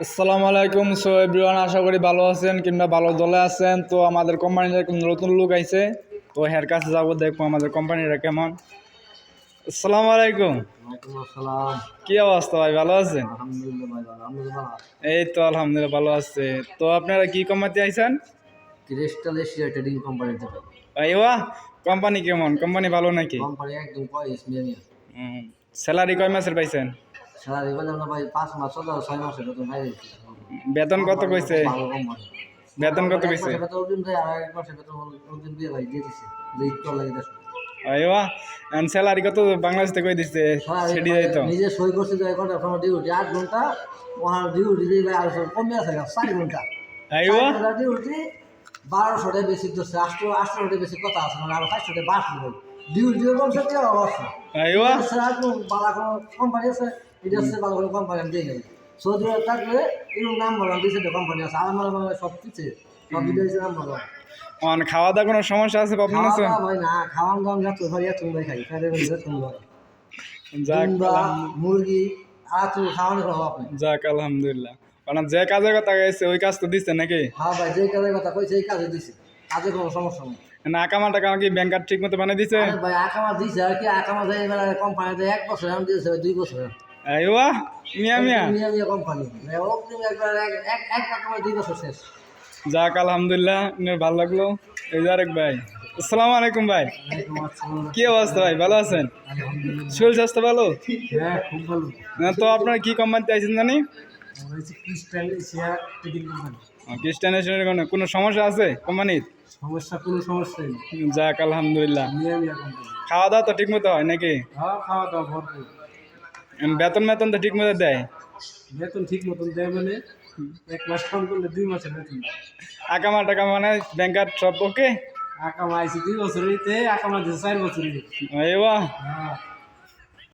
আসসালামু আলাইকুম। So everyone, আশা করি ভালো আছেন কিংবা ভালো দলে আছেন। তো আমাদের কোম্পানির এক নতুন লোক আইছে, তো হের কাছে যাবো, দেখবো আমাদের কোম্পানিটা কেমন। আসসালামু আলাইকুম। ওয়ালাইকুম আসসালাম। কি অবস্থা ভাই, ভালো আছেন? আলহামদুলিল্লাহ ভাই, ভালো। আপনি তো ভালো? এই তো আলহামদুলিল্লাহ ভালো আছে। তো আপনারা কি কোম্পানিতে আইছেন? ক্রিস্টাল এশিয়া ট্রেডিং কোম্পানিতে ভাই। ভাই ওয়া, কোম্পানি কেমন? কোম্পানি ভালো নাকি? কোম্পানি একদম কয়েস মিয়া। স্যালারি কয় মাসের পাইছেন? স্যালারি বললাম না ভাই, 5 মাস হলো, 6 মাসের বেতন পাই গেছি। বেতন কত কইছে? ভালো কোম্পানি। বেতন কত এক কইছে? মাসের বেতন অগ্রিম দেয়, আর এক মাসের বেতন অগ্রিম দিয়ে ভাই দিয়ে দিছে। লেট কল লাগে দেশ। ভাই ওয়া, স্যালারি কত বাংলাদেশ থেকে কই দিছে? সেটি যাই তো নিজে সই করছে যে 1 ঘন্টা সময় ডিউটি, 8 ঘন্টা ওখানে ডিউটি দিয়ে ভাই, আর কমে আছে 4 ঘন্টা। ভাই ওয়া, ডিউটি 1200 টাকা বেশি ধরছে, 800 টাকা বেশি কথা আছে, মানে আরো 500 টাকা বাড়ছে ভাই। ডিউটি কমছে কি অবস্থা? ভাই ওয়া, ভালো কোনো কোম্পানি আছে, এটা হচ্ছে ভালো কোনো কোম্পানি আমি দিয়ে গেলাম। সৌদি আরব থাকলে এরকম নাম বললাম, দুই চারটে কোম্পানি আছে, আমার মানে সব কিছু সব বিদেশি নাম বললাম। খাওয়া দাওয়া কোনো সমস্যা আছে আপনার খাওয়া কাছে? দাওয়া ভাই না, খাওয়ান দাওয়ান যাচ্ছে ভাই, তুমি ভাই খাই ফেরে ফেলে তুমি ভাই যাক মুরগি আর তুমি খাওয়ানোর অভাব নেই। যাক আলহামদুলিল্লাহ। মানে যে কাজের কথা গেছে ওই কাজ তো দিচ্ছে নাকি? হ্যাঁ ভাই, যে কাজের কথা কইছে এই কাজে দিছে, কাজে কোনো সমস্যা নেই। না আকামা টাকা কি ব্যাংক কার্ড ঠিক মতো বানিয়ে দিছে? আরে ভাই আকামা দিছে আর কি, আকামা দেয় এবার কোম্পানিতে 1 বছর আমি দিয়েছে 2 বছর। আইওয়া, মিয়া মিয়া, মিয়া কোম্পানি অগ্রিম একবার এক আকামা 2 বছর শেষ। যাক আলহামদুলিল্লাহ, ভালো লাগলো। এই যে আরেক ভাই, আসসালামু আলাইকুম ভাই। কি অবস্থা ভাই, ভালো আছেন? শরীর স্বাস্থ্য ভালো? হ্যাঁ খুব ভালো। তো আপনারা কি কোম্পানিতে আইছেন জানি? Crystal Asia trading company. খ্রিস্টানের কোনো সমস্যা আছে কোম্পানির? সমস্যা কোনো সমস্যা নেই। যাক আলহামদুলিল্লাহ। মিয়া কোম্পানি। খাওয়া দাওয়া তো ঠিক মতো হয় নাকি? হ্যাঁ খাওয়া দাওয়া ভরপুর। বেতন তো ঠিক মতো দেয়? বেতন ঠিক মতন দেয় মানে 1 মাস কাম করলে 2 মাসের বেতন। আকামা টাকা মানে ব্যাংক কার্ড সব ওকে? আকামা আইছে 2 বছর হইতে, আকামা দিছে 4 বছর হইতে। আইওয়া, হ্যাঁ